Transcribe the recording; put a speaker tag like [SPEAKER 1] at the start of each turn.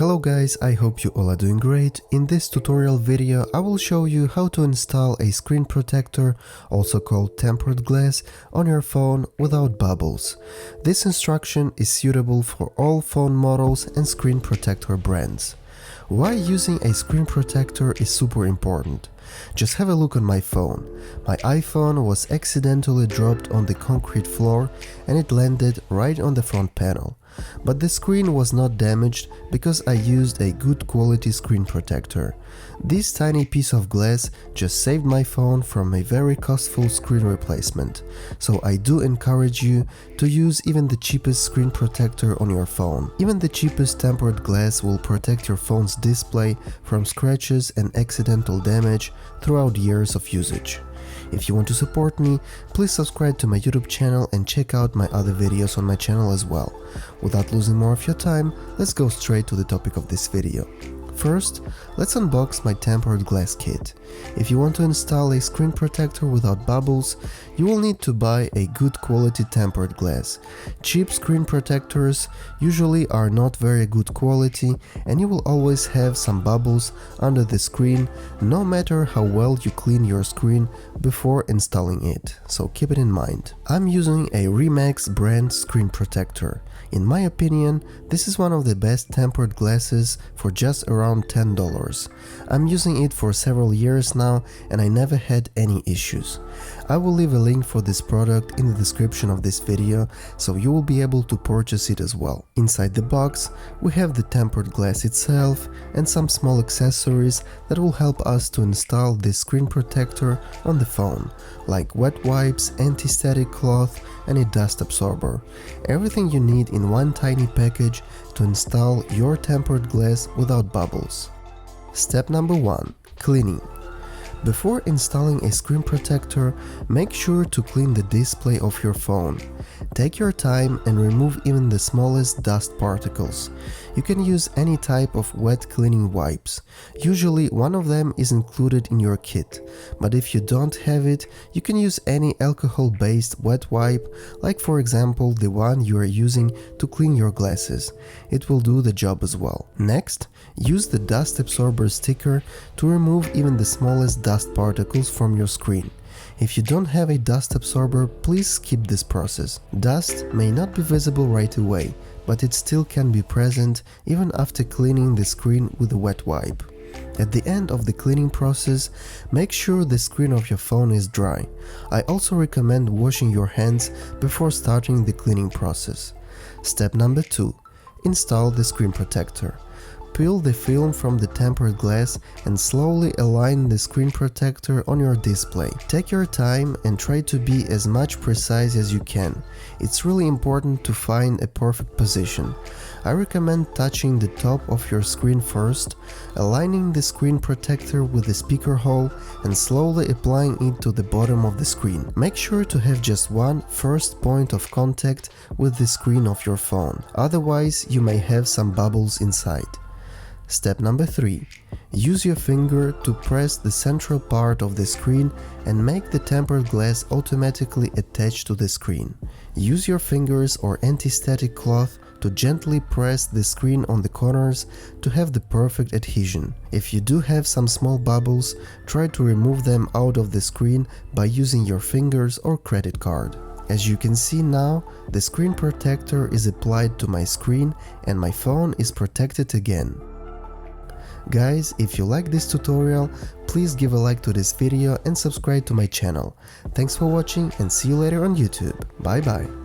[SPEAKER 1] Hello guys, I hope you all are doing great. In this tutorial video I will show you how to install a screen protector, also called tempered glass, on your phone without bubbles. This instruction is suitable for all phone models and screen protector brands. Why using a screen protector is super important. Just have a look on my phone. My iPhone was accidentally dropped on the concrete floor and it landed right on the front panel. But the screen was not damaged because I used a good quality screen protector. This tiny piece of glass just saved my phone from a very costly screen replacement. So I do encourage you to use even the cheapest screen protector on your phone. Even the cheapest tempered glass will protect your phone's display from scratches and accidental damage throughout years of usage. If you want to support me, please subscribe to my YouTube channel and check out my other videos on my channel as well. Without losing more of your time, let's go straight to the topic of this video. First, let's unbox my tempered glass kit. If you want to install a screen protector without bubbles, you will need to buy a good quality tempered glass. Cheap screen protectors usually are not very good quality and you will always have some bubbles under the screen, no matter how well you clean your screen before installing it, so keep it in mind. I'm using a Remax brand screen protector. In my opinion, this is one of the best tempered glasses for just around $10. I'm using it for several years now and I never had any issues. I will leave a link for this product in the description of this video, so you will be able to purchase it as well. Inside the box, we have the tempered glass itself and some small accessories that will help us to install this screen protector on the phone, like wet wipes, anti-static cloth and a dust absorber. Everything you need in one tiny package to install your tempered glass without bubbles. Step number 1. Cleaning. Before installing a screen protector, make sure to clean the display of your phone. Take your time and remove even the smallest dust particles. You can use any type of wet cleaning wipes. Usually one of them is included in your kit, but if you don't have it, you can use any alcohol-based wet wipe, like for example the one you are using to clean your glasses. It will do the job as well. Next, use the dust absorber sticker to remove even the smallest dust particles from your screen. If you don't have a dust absorber, please skip this process. Dust may not be visible right away, but it still can be present even after cleaning the screen with a wet wipe. At the end of the cleaning process, make sure the screen of your phone is dry. I also recommend washing your hands before starting the cleaning process. Step number 2. Install the screen protector. Peel the film from the tempered glass and slowly align the screen protector on your display. Take your time and try to be as much precise as you can. It's really important to find a perfect position. I recommend touching the top of your screen first, aligning the screen protector with the speaker hole and slowly applying it to the bottom of the screen. Make sure to have just one first point of contact with the screen of your phone, otherwise you may have some bubbles inside. Step number 3. Use your finger to press the central part of the screen and make the tempered glass automatically attach to the screen. Use your fingers or anti-static cloth to gently press the screen on the corners to have the perfect adhesion. If you do have some small bubbles, try to remove them out of the screen by using your fingers or credit card. As you can see now, the screen protector is applied to my screen and my phone is protected again. Guys, if you like this tutorial, please give a like to this video and subscribe to my channel. Thanks for watching and see you later on YouTube. Bye bye.